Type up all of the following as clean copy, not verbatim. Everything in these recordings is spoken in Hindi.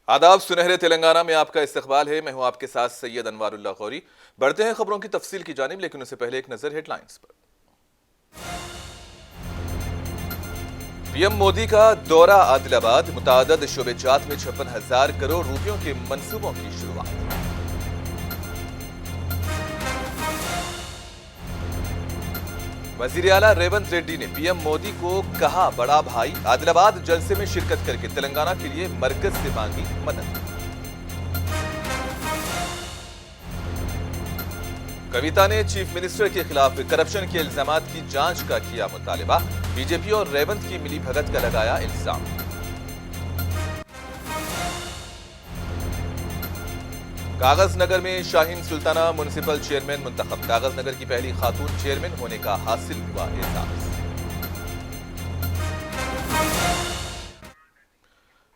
आदाब। सुनहरे तेलंगाना में आपका इस्तकबाल है। मैं हूं आपके साथ सैयद अनवारुल्लाह गौरी। बढ़ते हैं खबरों की तफसील की जानिब, लेकिन उससे पहले एक नजर हेडलाइंस पर। पीएम मोदी का दौरा आदिलाबाद, मुतादद शोबेजात में 56,000 करोड़ रुपयों के मंसूबों की शुरुआत। वजीर आला रेवंत रेड्डी ने पीएम मोदी को कहा बड़ा भाई, आदिलाबाद जलसे में शिरकत करके तेलंगाना के लिए मरकज से मांगी मदद। कविता ने चीफ मिनिस्टर के खिलाफ करप्शन के इल्जामात की जांच का किया मुतालिबा। बीजेपी और रेवंत की मिलीभगत का लगाया इल्जाम। कागज नगर में शाहीन सुल्ताना म्युनिसिपल चेयरमैन मुंतखब। कागज नगर की पहली खातून चेयरमैन होने का हासिल हुआ एजाज।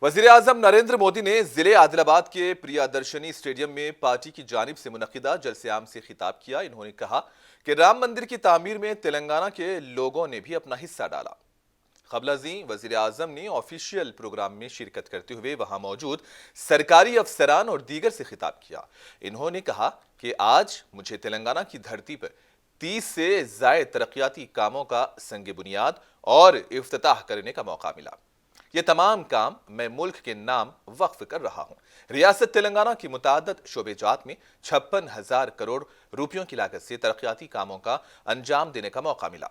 वजीर आजम नरेंद्र मोदी ने जिले आदिलाबाद के प्रियादर्शनी स्टेडियम में पार्टी की जानिब से मुनक्किदा जलसे आम से खिताब किया। इन्होंने कहा कि राम मंदिर की तामीर में तेलंगाना के लोगों ने भी अपना हिस्सा डाला। क़ब्ल-अज़ीं वजीर आजम ने ऑफिशियल प्रोग्राम में शिरकत करते हुए वहां मौजूद सरकारी अफसरान और दीगर से खिताब किया। इन्होंने कहा कि आज मुझे तेलंगाना की धरती पर 30 से ज़ायद तरक्याती कामों का संग बुनियाद और इफ्तिताह करने का मौका मिला। ये तमाम काम मैं मुल्क के नाम वक्फ कर रहा हूं। रियासत तेलंगाना की मुतादद शोबेजात में 56,000 करोड़ रुपयों की लागत से तरक्याती कामों का अंजाम देने का मौका मिला।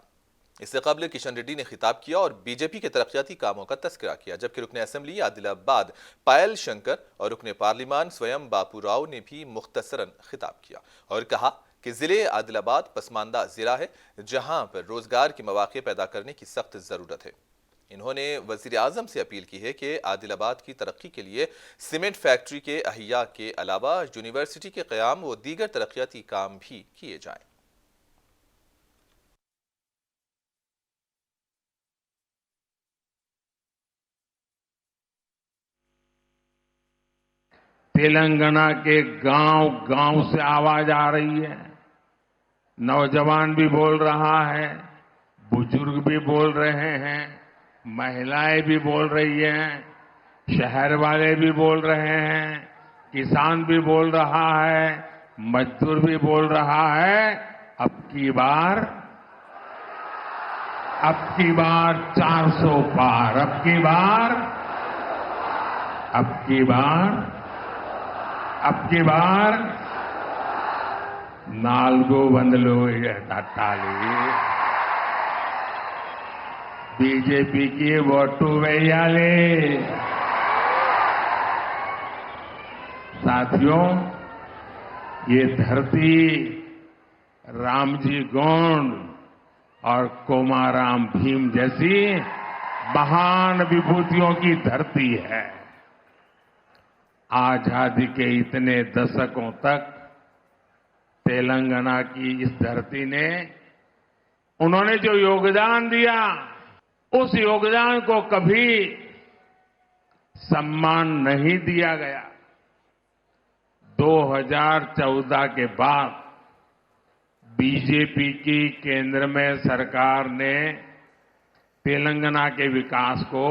इससे कबल किशन रेड्डी ने खिताब किया और बीजेपी के तरक्याती कामों का तस्करा किया, जबकि रुकने असेंबली आदिलाबाद पायल शंकर और रुकने पार्लिमान स्वयं बापू राव ने भी मुख्तसरन खिताब किया और कहा कि जिले आदिलाबाद पसमानदा जिला है, जहां पर रोजगार के मौके पैदा करने की सख्त जरूरत है। इन्होंने वजीर आजम से अपील की है कि आदिलाबाद की तरक्की के लिए सीमेंट फैक्ट्री के अहिया के अलावा यूनिवर्सिटी के क़याम व दीगर तरक्याती काम भी किए जाएं। तेलंगाना के गांव गांव से आवाज आ रही है। नौजवान भी बोल रहा है, बुजुर्ग भी बोल रहे हैं, महिलाएं भी बोल रही हैं, शहर वाले भी बोल रहे हैं, किसान भी बोल रहा है, मजदूर भी बोल रहा है। अब की बार 400 पार, अब की बार नालगो వందలు తట్టాలి। बीजेपी की ఓటు వేయాలి। साथियों, ये धरती रामजी गोंड और कोमाराम भीम जैसी महान विभूतियों की धरती है। आजादी के इतने दशकों तक तेलंगाना की इस धरती ने उन्होंने जो योगदान दिया, उस योगदान को कभी सम्मान नहीं दिया गया। 2014 के बाद बीजेपी की केंद्र में सरकार ने तेलंगाना के विकास को,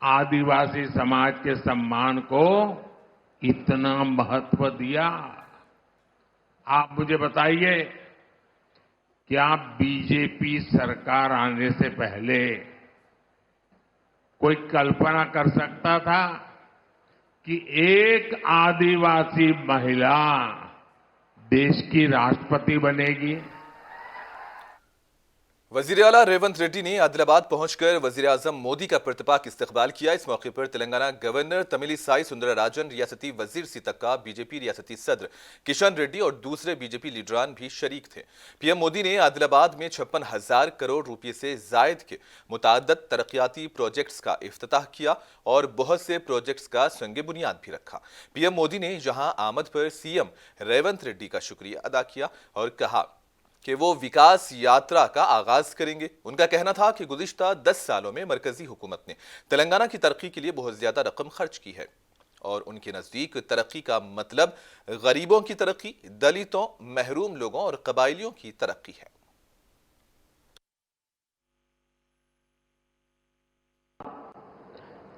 आदिवासी समाज के सम्मान को इतना महत्व दिया। आप मुझे बताइए, क्या बीजेपी सरकार आने से पहले कोई कल्पना कर सकता था कि एक आदिवासी महिला देश की राष्ट्रपति बनेगी? वजीर आला रेवंत रेड्डी ने आदिलाबाद पहुंचकर वजीर आजम मोदी का प्रतिपाक इस्तकबाल किया। इस मौके पर तेलंगाना गवर्नर तमिलिसाई सुंदरराजन, रियासती वजीर सीतक्का, बीजेपी रियासती सदर किशन रेड्डी और दूसरे बीजेपी लीडरान भी शरीक थे। पीएम मोदी ने आदिलाबाद में 56,000 करोड़ रुपये से जायद के मुतादद तरक्याती प्रोजेक्ट्स का इफ्तिताह किया और बहुत से प्रोजेक्ट्स का संग बुनियाद भी रखा। पीएम मोदी ने जहां आमद पर सीएम रेवंत रेड्डी का शुक्रिया अदा किया और कहा कि वो विकास यात्रा का आगाज करेंगे। उनका कहना था कि गुज़िश्ता 10 सालों में मरकजी हुकूमत ने तेलंगाना की तरक्की के लिए बहुत ज्यादा रकम खर्च की है और उनके नजदीक तरक्की का मतलब गरीबों की तरक्की, दलितों, महरूम लोगों और कबाइलियों की तरक्की है।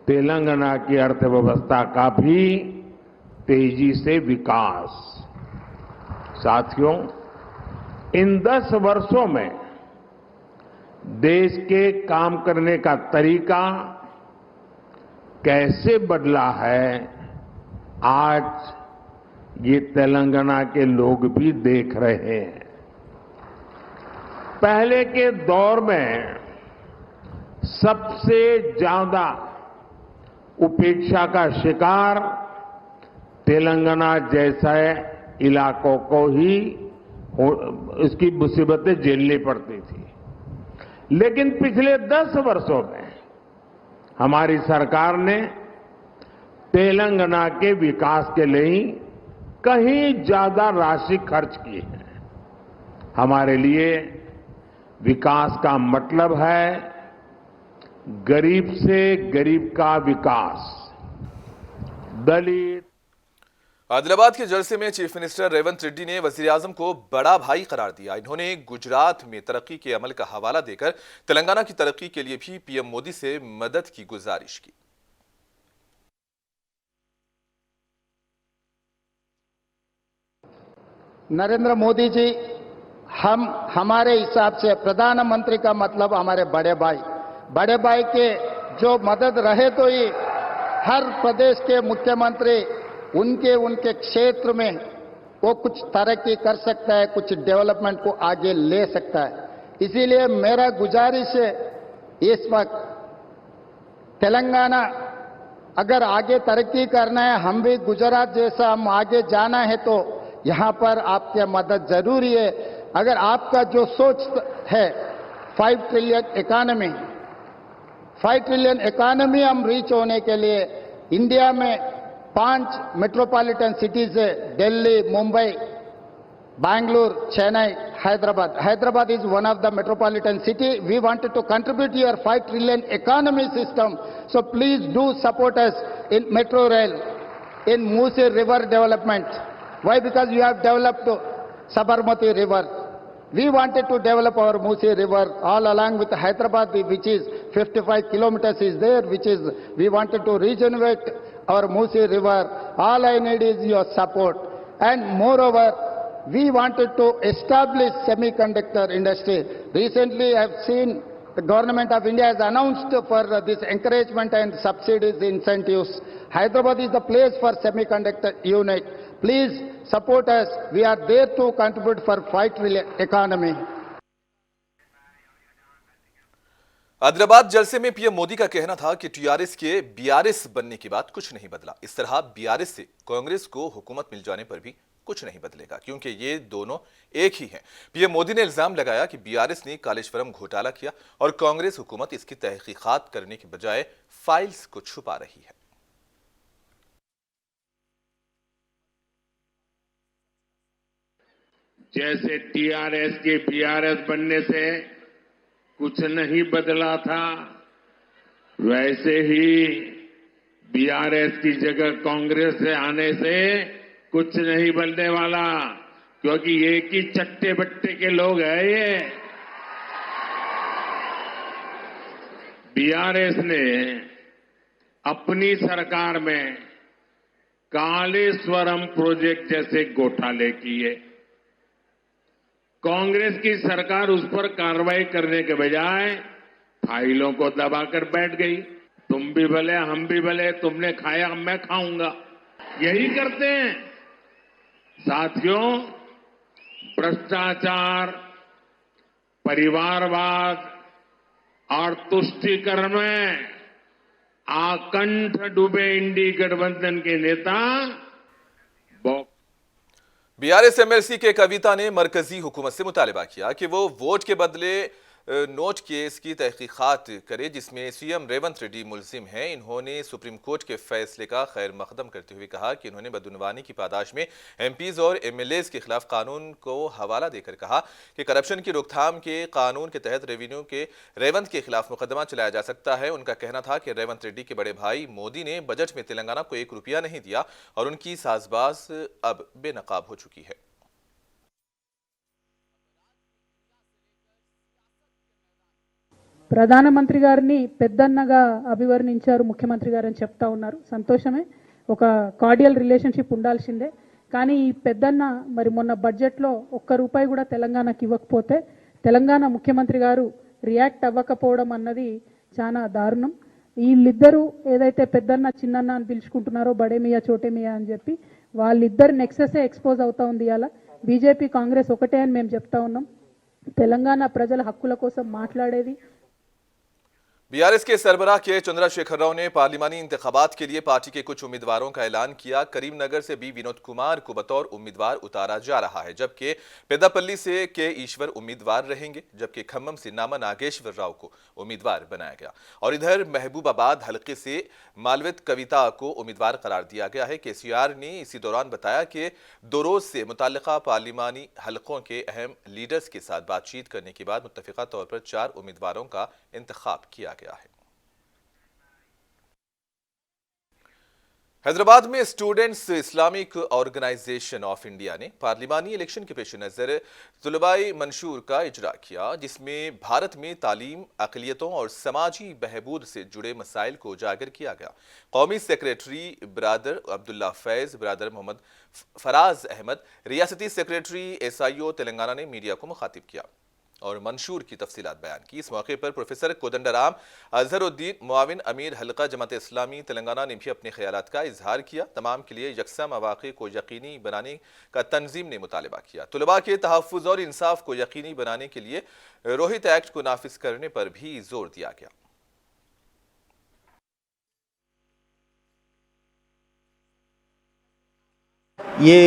तेलंगाना की अर्थव्यवस्था का भी तेजी से विकास। साथियों, इन 10 वर्षों में देश के काम करने का तरीका कैसे बदला है, आज ये तेलंगाना के लोग भी देख रहे हैं। पहले के दौर में सबसे ज्यादा उपेक्षा का शिकार तेलंगाना जैसे इलाकों को ही इसकी मुसीबतें झेलनी पड़ती थी। लेकिन पिछले 10 वर्षों में हमारी सरकार ने तेलंगाना के विकास के लिए कहीं ज्यादा राशि खर्च की है। हमारे लिए विकास का मतलब है गरीब से गरीब का विकास। दलित आदिलाबाद के जलसे में चीफ मिनिस्टर रेवंत रेड्डी ने वजीर आजम को बड़ा भाई करार दिया। इन्होंने गुजरात में तरक्की के अमल का हवाला देकर तेलंगाना की तरक्की के लिए भी पीएम मोदी से मदद की गुजारिश की। नरेंद्र मोदी जी, हमारे हिसाब से प्रधानमंत्री का मतलब हमारे बड़े भाई के जो मदद रहे तो ये हर प्रदेश के मुख्यमंत्री उनके क्षेत्र में वो कुछ तरक्की कर सकता है, कुछ डेवलपमेंट को आगे ले सकता है। इसीलिए मेरा गुजारिश है, इस वक्त तेलंगाना अगर आगे तरक्की करना है, हम भी गुजरात जैसा हम आगे जाना है तो यहां पर आपकी मदद जरूरी है। अगर आपका जो सोच है 5 ट्रिलियन इकोनॉमी हम रीच होने के लिए इंडिया में 5 मेट्रोपॉलिटन सिटीज है, Delhi, Mumbai, Bangalore, Chennai, Hyderabad. Hyderabad is one of the metropolitan city. We wanted to contribute your 5 trillion economy system. So please do support us in metro rail, in Musi River development. Why? Because you have developed Sabarmati River. We wanted to develop our Musi River all along with Hyderabad, which is 55 kilometers is there, which is, we wanted to regenerate our Musi River. All I need is your support. And moreover, we wanted to establish semiconductor industry. Recently, I have seen the government of India has announced for this encouragement and subsidies, incentives. Hyderabad is the place for semiconductor unit. Please support us. We are there to contribute for 5 trillion economy. Adilabad जलसे में पीएम मोदी का कहना था कि टीआरएस के बीआरएस बनने के बाद कुछ नहीं बदला। इस तरह बीआरएस से कांग्रेस को हुकूमत मिल जाने पर भी कुछ नहीं बदलेगा, क्योंकि ये दोनों एक ही हैं। पीएम मोदी ने इल्जाम लगाया कि बीआरएस ने कालेश्वरम घोटाला किया और कांग्रेस हुकूमत इसकी तहकीकात करने के बजाय फाइल्स को छुपा रही है। जैसे टीआरएस के बीआरएस बनने से कुछ नहीं बदला था, वैसे ही बीआरएस की जगह कांग्रेस से आने से कुछ नहीं बदलने वाला, क्योंकि एक ही चट्टे बट्टे के लोग हैं ये। बीआरएस ने अपनी सरकार में कालेश्वरम प्रोजेक्ट जैसे घोटाले किए। कांग्रेस की सरकार उस पर कार्रवाई करने के बजाय फाइलों को दबाकर बैठ गई। तुम भी भले हम भी भले, तुमने खाया मैं खाऊंगा, यही करते हैं। साथियों, भ्रष्टाचार, परिवारवाद और तुष्टीकरण में आकंठ डूबे इंडी गठबंधन के नेता बीआरएस एमएलसी के कविता ने मरकजी हुकूमत से मुतालिबा किया कि वो वोट के बदले नोट केस की तहकीकात करे जिसमें सीएम रेवंत रेड्डी मुलजिम हैं। इन्होंने सुप्रीम कोर्ट के फैसले का खैर मकदम करते हुए कहा कि इन्होंने बदउनवानी की पादाश में एमपीज और एमएलएज के खिलाफ कानून को हवाला देकर कहा कि करप्शन की रोकथाम के कानून के तहत रेवेन्यू के रेवंत के खिलाफ मुकदमा चलाया जा सकता है। उनका कहना था कि रेवंत रेड्डी के बड़े भाई मोदी ने बजट में तेलंगाना को 1 रुपया नहीं दिया और उनकी साजबाज अब बेनकाब हो चुकी है। ప్రధానమంత్రి గారిని పెద్దన్నగా అభివర్ణించారు ముఖ్యమంత్రి గారు అని చెప్తా ఉన్నారు. సంతోషమే, ఒక కార్డియల్ రిలేషన్షిప్ ఉండాల్సిందే. కానీ ఈ పెద్దన్న మరి మొన్న బడ్జెట్లో ఒక్క రూపాయి కూడా తెలంగాణకి ఇవ్వకపోతే తెలంగాణ ముఖ్యమంత్రి గారు రియాక్ట్ అవ్వకపోవడం అన్నది చాలా దారుణం. వీళ్ళిద్దరూ ఏదైతే పెద్దన్న చిన్నన్న అని పిలుచుకుంటున్నారో బడేమియా చోటేమియా అని చెప్పి వాళ్ళిద్దరు నెక్సెసే ఎక్స్పోజ్ అవుతా ఉంది. అలా బీజేపీ కాంగ్రెస్ ఒకటే అని మేము చెప్తా ఉన్నాం. తెలంగాణ ప్రజల హక్కుల కోసం మాట్లాడేది. बीआरएस के सरबराह के चंद्रशेखर राव ने पार्लिमानी इंतखाबात के लिए पार्टी के कुछ उम्मीदवारों का ऐलान किया। करीमनगर से बी विनोद कुमार को बतौर उम्मीदवार उतारा जा रहा है, जबकि पेदापल्ली से के ईश्वर उम्मीदवार रहेंगे, जबकि खम्मम से नामा नागेश्वर राव को उम्मीदवार बनाया गया। और इधर महबूबाबाद हलके से मालवित कविता को उम्मीदवार करार दिया गया है। केसीआर ने इसी दौरान बताया कि 2 रोज से मुताल्लिका पार्लिमानी हलकों के अहम लीडर्स के साथ बातचीत करने के बाद मुत्तफिका तौर पर 4 उम्मीदवारों का इंतखाब किया गया है। हैदराबाद में students Islamic organization of India ने पार्लिमानी इलेक्शन के पेश नज़र तुलबाई मंशूर का इजरा किया, जिसमें भारत में तालीम, अक़लियतों और समाजी बहबूद से जुड़े मसाइल को उजागर किया गया। कौमी सेक्रेटरी ब्रादर अब्दुल्ला फैज़, ब्रादर मोहम्मद फराज अहमद, रियासती सेक्रेटरी SIO तेलंगाना ने मीडिया को मुखातिब किया और मंशूर की तफसीलात बयान की। इस मौके पर प्रोफेसर कोदंडराम अजहरुद्दीन, मुआविन अमीर हल्का जमात इस्लामी तेलंगाना ने भी अपने ख्यालात का इजहार किया। तमाम के लिए यकसा मौक़े को यकीनी बनाने का तंजीम ने मुतालबा किया। तुलबा के तहफ़्फ़ुज़ और इंसाफ को यकीनी बनाने के लिए रोहित एक्ट को नाफिज करने पर भी जोर दिया गया। ये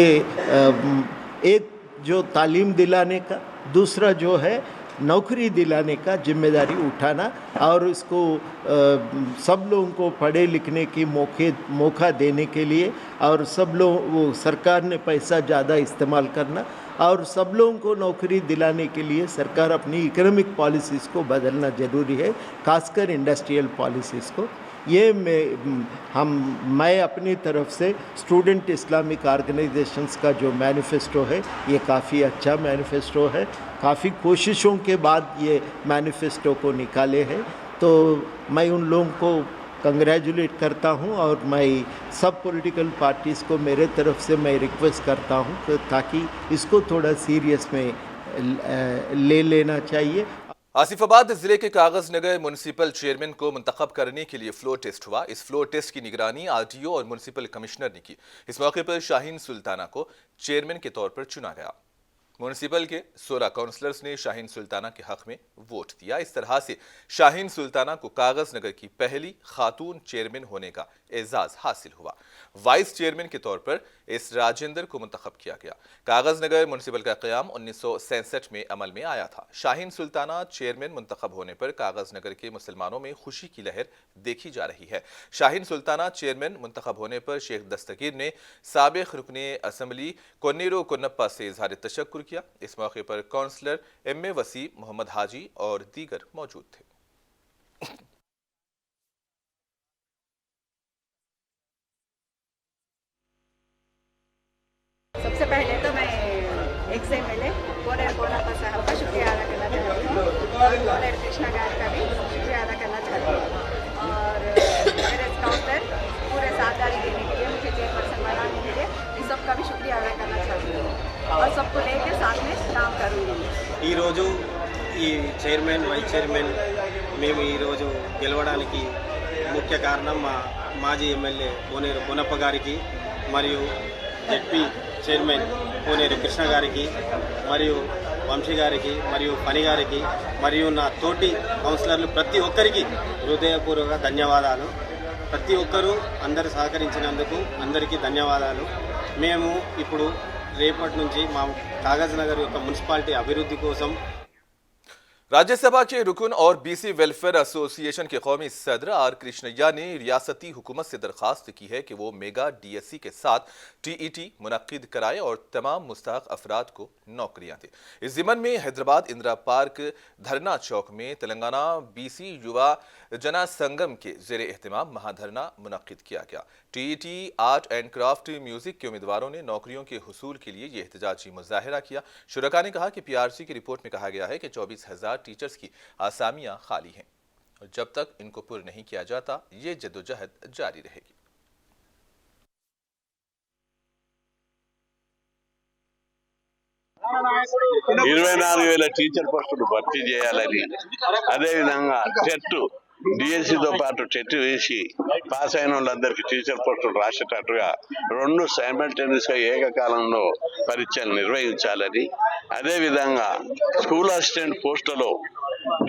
एक जो तालीम दिलाने का, दूसरा जो है नौकरी दिलाने का जिम्मेदारी उठाना और इसको सब लोगों को पढ़े लिखने की मौका देने के लिए और सब लोग वो सरकार ने पैसा ज़्यादा इस्तेमाल करना और सब लोगों को नौकरी दिलाने के लिए सरकार अपनी इकोनॉमिक पॉलिसीज़ को बदलना ज़रूरी है, खासकर इंडस्ट्रियल पॉलिसीज़ को। ये मैं अपनी तरफ से स्टूडेंट इस्लामिक ऑर्गेनाइजेशंस का जो मैनिफेस्टो है ये काफ़ी अच्छा मैनिफेस्टो है। काफ़ी कोशिशों के बाद ये मैनिफेस्टो को निकाले हैं, तो मैं उन लोगों को कंग्रेचुलेट करता हूँ और मैं सब पॉलिटिकल पार्टीज़ को मेरे तरफ से मैं रिक्वेस्ट करता हूँ ताकि इसको थोड़ा सीरियस में ले लेना चाहिए। आसिफाबाद जिले के कागज नगर म्युनिसिपल चेयरमैन को मुंतखब करने के लिए फ्लोर टेस्ट हुआ। इस फ्लोर टेस्ट की निगरानी RTO और म्युनिसिपल कमिश्नर ने की। इस मौके पर शाहीन सुल्ताना को चेयरमैन के तौर पर चुना गया। म्युनिसिपल के 16 काउंसलर्स ने शाहीन सुल्ताना के हक में वोट दिया। इस तरह से शाहीन सुल्ताना को कागज नगर की पहली खातून चेयरमैन होने का एजाज हासिल हुआ। वाइस चेयरमैन के तौर पर एस राजेंद्र को मुंतखब किया गया। कागज नगर म्युनिसिपल का क़याम 1967 में अमल में आया था। शाहीन सुल्ताना चेयरमैन मुंतखब होने पर कागज नगर के मुसलमानों में खुशी की लहर देखी जा रही है। शाहीन सुल्ताना चेयरमैन मुंतखब होने पर शेख दस्तगीर ने साबिक रुकने असम्बली कोन्नीरो कोन्नप्पा से इजहार तशक्कुर किया। इस मौके पर काउंसलर MA वसी, मोहम्मद हाजी और दीगर मौजूद थे। सबसे पहले तो मैं XMLA कोनेर कोनप्पा साहब का शुक्रिया अदा करना चाहती हूँ और कोनेर कृष्णा गार का भी शुक्रिया अदा करना चाहती हूँ और मेरे काउंटर पूरे साझेदारी देने के लिए, मुझे चेयरपर्सन बनाने के लिए इस सब का भी शुक्रिया अदा करना चाहती हूँ और सबको लेकर साथ में काम करूँगी। ఈ చైర్మన్ వైస్ చైర్మన్ మేము ఈరోజు గెలవడానికి ముఖ్య కారణం మా మాజీ ఎమ్మెల్యే కోనేరు కోనప్ప గారికి మరియు జెడ్పీ చైర్మన్ కోనేరు కృష్ణ గారికి మరియు వంశీ గారికి మరియు పని గారికి మరియు నా తోటి కౌన్సిలర్లు ప్రతి ఒక్కరికి హృదయపూర్వక ధన్యవాదాలు। ప్రతి ఒక్కరూ అందరూ సహకరించినందుకు అందరికీ ధన్యవాదాలు। మేము ఇప్పుడు రేపటి నుంచి మా కాగజ్ నగర్ యొక్క మున్సిపాలిటీ అభివృద్ధి కోసం राज्यसभा के रुकन और BC वेलफेयर एसोसिएशन के कौमी सदर R कृष्णैया ने रियासती हुकूमत से दरखास्त की है कि वो मेगा DSC के साथ TET मुनक्किद कराए और तमाम मुस्तहक अफराद को नौकरियां दे। इस ज़िमन में हैदराबाद इंदिरा पार्क धरना चौक में तेलंगाना BC युवा जना संगम के ज़ेरे एहतमाम महाधरना मुनक्किद किया गया। TET, art and craft, music के उम्मीदवारों ने नौकरियों के हुसूल के लिए ये एहतजाजी मुजाहिरा किया। शुरका ने कहा कि PRC की रिपोर्ट में कहा गया है कि 24,000 टीचर्स की आसामियां खाली हैं। और जब तक इनको पूर्ण नहीं किया जाता, ये जद्दोजहद जारी रहेगी। టీచర్ పోస్టులు భర్తీ చేయాలని, అదేవిధంగా టెట్ డిఎస్సితో పాటు టెట్ వేసి పాస్ అయిన వాళ్ళందరికీ టీచర్ పోస్టులు రాసేటట్టుగా 2 సైమల్టేనియస్ గా ఏకకాలంలో పరీక్షలు నిర్వహించాలని, అదేవిధంగా స్కూల్ అసిస్టెంట్ పోస్టులో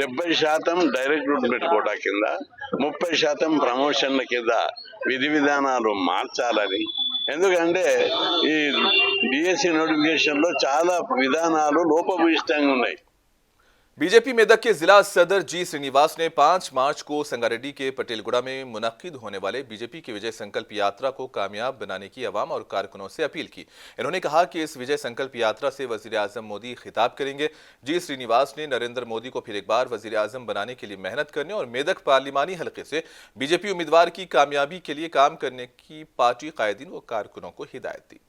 70% డైరెక్ట్ రిక్రూట్మెంట్ కోటా కింద 30% ప్రమోషన్ల కింద విధి విధానాలు మార్చాలని. ఎందుకంటే ఈ డిఎస్సి నోటిఫికేషన్ లో చాలా విధానాలు లోపభూయిష్టంగా ఉన్నాయి. बीजेपी मेदक के जिला सदर जी श्रीनिवास ने 5 मार्च को संगारेड्डी के पटेलगुड़ा में मुनक्किद होने वाले बीजेपी की विजय संकल्प यात्रा को कामयाब बनाने की अवाम और कारकुनों से अपील की। इन्होंने कहा कि इस विजय संकल्प यात्रा से वजीर आजम मोदी खिताब करेंगे। जी श्रीनिवास ने नरेंद्र मोदी को फिर एक बार वजीर आजम बनाने के लिए मेहनत करने और मेदक पार्लिमानी हलके से बीजेपी उम्मीदवार की कामयाबी के लिए काम करने की पार्टी कायदीन व कारकुनों को हिदायत दी।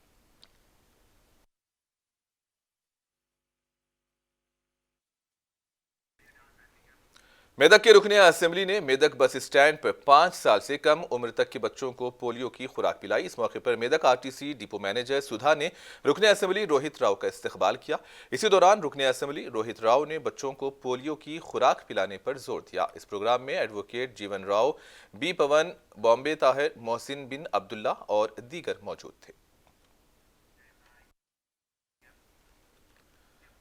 मेदक के रुकने असेंबली ने मेदक बस स्टैंड पर 5 साल से कम उम्र तक के बच्चों को पोलियो की खुराक पिलाई। इस मौके पर मेदक आरटीसी डिपो मैनेजर सुधा ने रुकने असेंबली रोहित राव का इस्तकबाल किया। इसी दौरान रुकने असेंबली रोहित राव ने बच्चों को पोलियो की खुराक पिलाने पर जोर दिया। इस प्रोग्राम में एडवोकेट जीवन राव, बी पवन, बॉम्बे ताहिर, मोहसिन बिन अब्दुल्ला और दीगर मौजूद थे।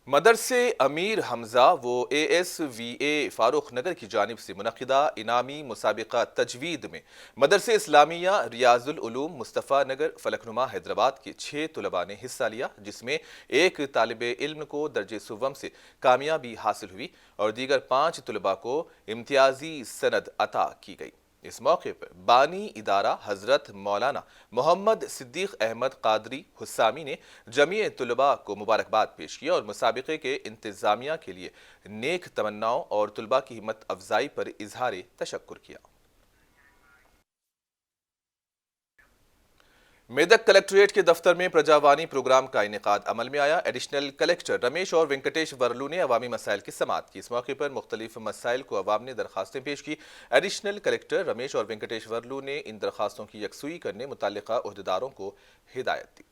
मदरसे अमीर हमजा वो ASVA फारूक नगर की जानिब से मुनक्किदा इनामी मुसाबिका तजवीद में मदरसे इस्लामिया रियाजुल उलूम मुस्तफ़ा नगर फलकनुमा हैदराबाद के 6 तुलबा ने हिस्सा लिया, जिसमें एक तालिबे इल्म को दर्जे सुवम से कामयाबी हासिल हुई और दीगर 5 तुलबा को इम्तियाजी सनद अता की गई। इस मौके पर बानी इदारा हजरत मौलाना मोहम्मद सिद्दीक अहमद कादरी हुस्सामी ने जमीय तुलबा को मुबारकबाद पेश की और मुसाबिके के इंतजामिया के लिए नेक तमन्नाओं और तुलबा की हिम्मत अफजाई पर इजहार तशक्कुर किया। मेदक कलेक्ट्रेट के दफ्तर में प्रजावानी प्रोग्राम का इनेकाद अमल में आया। एडिशनल कलेक्टर रमेश और वेंकटेश वर्लू ने अवामी मसाइल की समाअत की। इस मौके पर मुख्तलिफ मसाइल को अवाम ने दरखास्तें पेश की। एडिशनल कलेक्टर रमेश और वेंकटेश वर्लू ने इन दरखास्तों की यकसुई करने मुतल्लिका ओहदेदारों को हिदायत दी।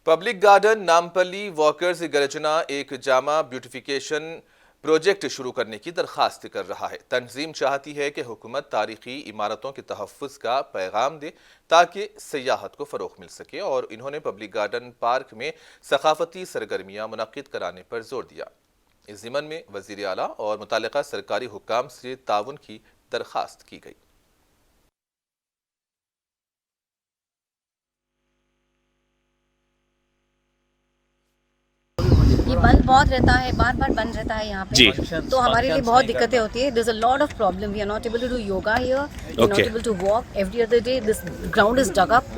पब्लिक गार्डन नामपल्ली वॉकर्स गर्जना एक जामा ब्यूटिफिकेशन प्रोजेक्ट शुरू करने की दरखास्त कर रहा है। तंजीम चाहती है कि हुकूमत तारीखी इमारतों के तहफ़्फ़ुज़ का पैगाम दे ताकि सयाहत को फ़रोग़ मिल सके और इन्होंने पब्लिक गार्डन पार्क में सकाफ़ती सरगर्मियाँ मुनक़्क़िद कराने पर जोर दिया। इस ज़िमन में वज़ीर आला और मुतल्लिका सरकारी हुक्काम से ताउन की दरखास्त की गई। ये बंद बहुत रहता है, बार बार बंद रहता है यहाँ पे, तो हमारे लिए बहुत दिक्कतें होती है। There's a lot of problem. We are not able to do yoga here. We are not able to walk. Every other day this ground is dug up.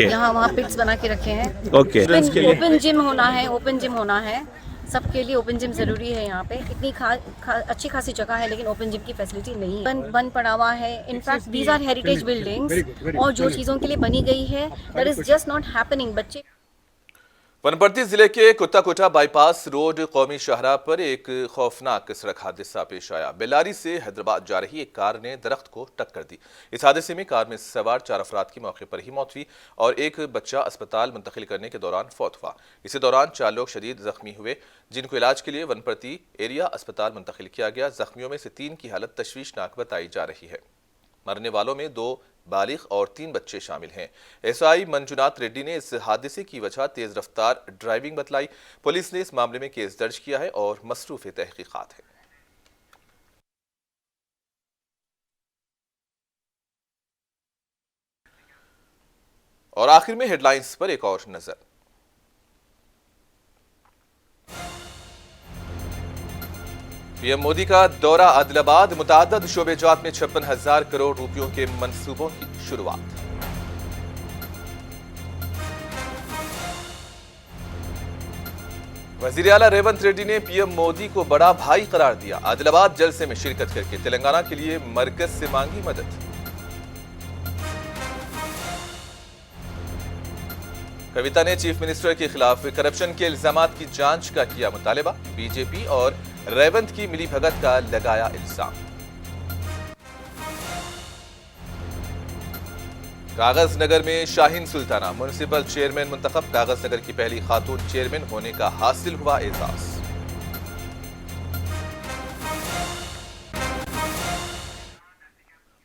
यहाँ वहाँ पिट्स बना के रखे हैं। ओपन जिम होना है, ओपन जिम होना है। सबके लिए ओपन जिम जरूरी है। यहाँ पे इतनी अच्छी खासी जगह है, लेकिन ओपन जिम की फैसिलिटी नहीं है। बंद पड़ा हुआ है। In fact these are heritage buildings और जो चीज़ों के लिए बनी गई है that is just not happening. बच्चे वनपर्ती जिले के कुत्ताकोटा बाईपास रोड कौमी शाहराह पर एक खौफनाक सड़क हादसा पेश आया। बेल्लारी से हैदराबाद जा रही एक कार ने दरख्त को टक्कर दी। इस हादसे में कार में सवार 4 अफराद की मौके पर ही मौत हुई और एक बच्चा अस्पताल मुंतकिल करने के दौरान फौत हुआ। इसी दौरान 4 लोग शदीद जख्मी हुए, जिनको इलाज के लिए वनपर्ती एरिया अस्पताल मुंतकिल किया गया। जख्मियों में से 3 की हालत तशवीशनाक बताई जा रही है। मरने वालों में 2 बालिग और 3 बच्चे शामिल हैं। एसआई मंजुनाथ रेड्डी ने इस हादसे की वजह तेज रफ्तार ड्राइविंग बतलाई। पुलिस ने इस मामले में केस दर्ज किया है और मसरूफ तहकीकात है। और आखिर में हेडलाइंस पर एक और नजर। पीएम मोदी का दौरा आदिलाबाद, मुताद्दद शोबेजात में 56,000 करोड़ रुपयों के मंसूबों की शुरुआत। वजीर आला रेवंत रेड्डी ने पीएम मोदी को बड़ा भाई करार दिया। आदिलाबाद जलसे में शिरकत करके तेलंगाना के लिए मरकज से मांगी मदद। कविता ने चीफ मिनिस्टर के खिलाफ करप्शन के इल्जामात की जांच का किया मुतालबा। बीजेपी और रेवंत की मिलीभगत का लगाया इल्जाम। कागज नगर में शाहीन सुल्ताना म्युनिसिपल चेयरमैन मुंतखब। कागज नगर की पहली खातून चेयरमैन होने का हासिल हुआ एजाज।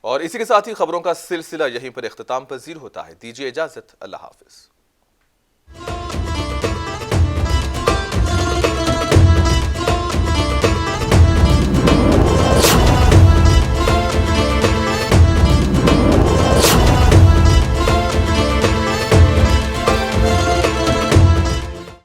और इसी के साथ ही खबरों का सिलसिला यहीं पर इख्तिताम पजीर होता है। दीजिए इजाजत, अल्लाह हाफिज।